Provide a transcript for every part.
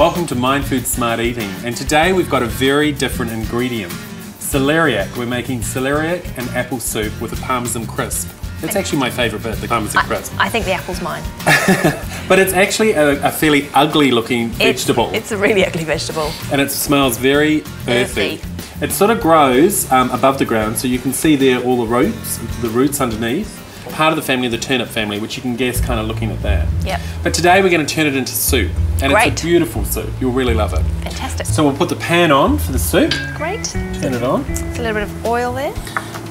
Welcome to Mind Food Smart Eating, and today we've got a very different ingredient. Celeriac. We're making celeriac and apple soup with a parmesan crisp. That's actually my favourite bit, the parmesan crisp. I think the apple's mine. But it's actually a fairly ugly looking vegetable. It's a really ugly vegetable. And it smells very earthy. It sort of grows above the ground, so you can see there all the roots underneath. Part of the family, the turnip family, which you can guess kind of looking at that. Yep. But today we're going to turn it into soup. And it's a beautiful soup. You'll really love it. Fantastic. So we'll put the pan on for the soup. Great. Turn it on. It's a little bit of oil there.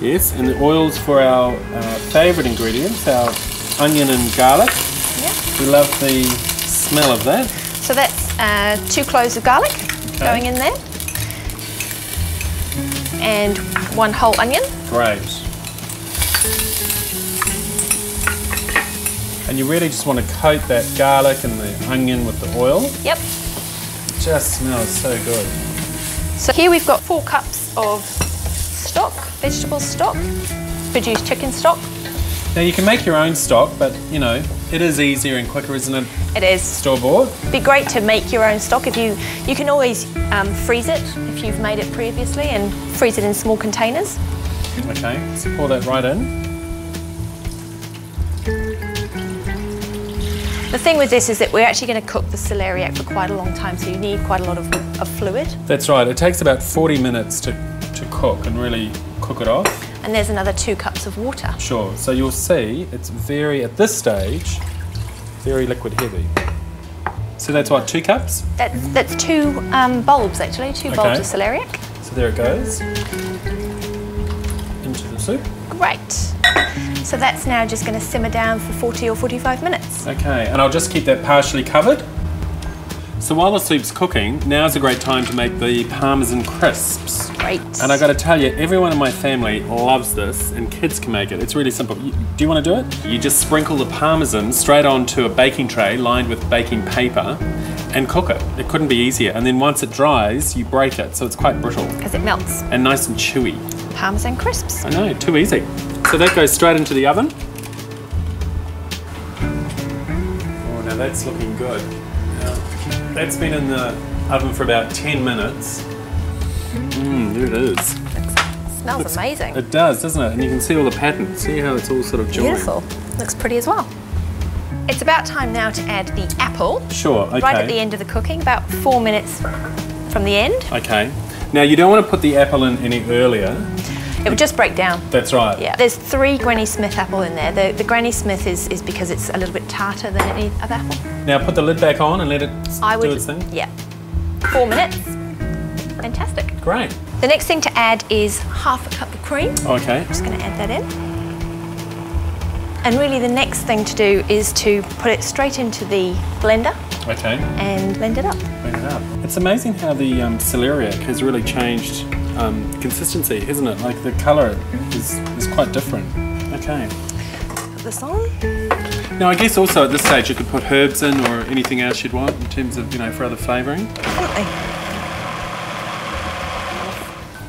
Yes, and the oil's for our favourite ingredients, our onion and garlic. Yep. We love the smell of that. So that's 2 cloves of garlic going in there. And 1 whole onion. Great. And you really just want to coat that garlic and the onion with the oil. Yep. It just smells so good. So here we've got 4 cups of stock, vegetable stock, reduced chicken stock. Now you can make your own stock, but you know, it is easier and quicker, isn't it? It is. Store-bought. It'd be great to make your own stock. If you can always freeze it if you've made it previously and freeze it in small containers. Okay, so pour that right in. The thing with this is that we're actually going to cook the celeriac for quite a long time, so you need quite a lot of fluid. That's right. It takes about 40 minutes to cook and really cook it off. And there's another 2 cups of water. Sure. So you'll see it's very, at this stage, very liquid heavy. So that's what, 2 cups? That's 2 bulbs actually, 2 bulbs of celeriac. So there it goes. Into the soup. Great. So that's now just going to simmer down for 40 or 45 minutes. Okay, and I'll just keep that partially covered. So while the soup's cooking, now's a great time to make the parmesan crisps. Great. And I got to tell you, everyone in my family loves this, and kids can make it. It's really simple. Do you want to do it? You just sprinkle the parmesan straight onto a baking tray lined with baking paper and cook it. It couldn't be easier. And then once it dries, you break it, so it's quite brittle. Because it melts. And nice and chewy. Parmesan crisps. I know, too easy. So that goes straight into the oven. Oh, now that's looking good. Now, that's been in the oven for about 10 minutes. There it is. It smells amazing. It does, doesn't it? And you can see all the patterns. See how it's all sort of joined. Beautiful. Looks pretty as well. It's about time now to add the apple. Sure, okay. Right at the end of the cooking, about 4 minutes from the end. Okay. Now you don't want to put the apple in any earlier. It would just break down. That's right. Yeah. There's 3 Granny Smith apple in there. The Granny Smith is because it's a little bit tartar than any other apple. Now put the lid back on and let it do its thing. Yeah. 4 minutes. Fantastic. Great. The next thing to add is half a cup of cream. Okay. I'm just going to add that in. And really the next thing to do is to put it straight into the blender. Okay. And blend it up. Blend it up. It's amazing how the celeriac has really changed consistency, isn't it? Like the colour is quite different. Okay. Put this on. Now I guess also at this stage you could put herbs in or anything else you'd want in terms of, you know, for other flavouring. Definitely.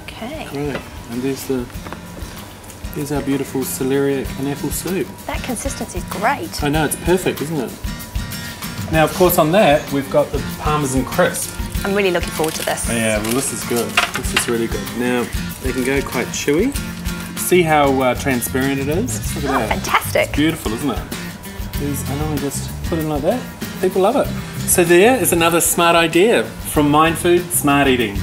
Okay. Right. And there's our beautiful celeriac and apple soup. That consistency is great. I know, it's perfect, isn't it? Now, of course, on that, we've got the parmesan crisp. I'm really looking forward to this. Oh, yeah, well, this is good. This is really good. Now, they can go quite chewy. See how transparent it is? Look at that. Fantastic. It's beautiful, isn't it? And then we just put it in like that. People love it. So there is another smart idea from Mind Food Smart Eating.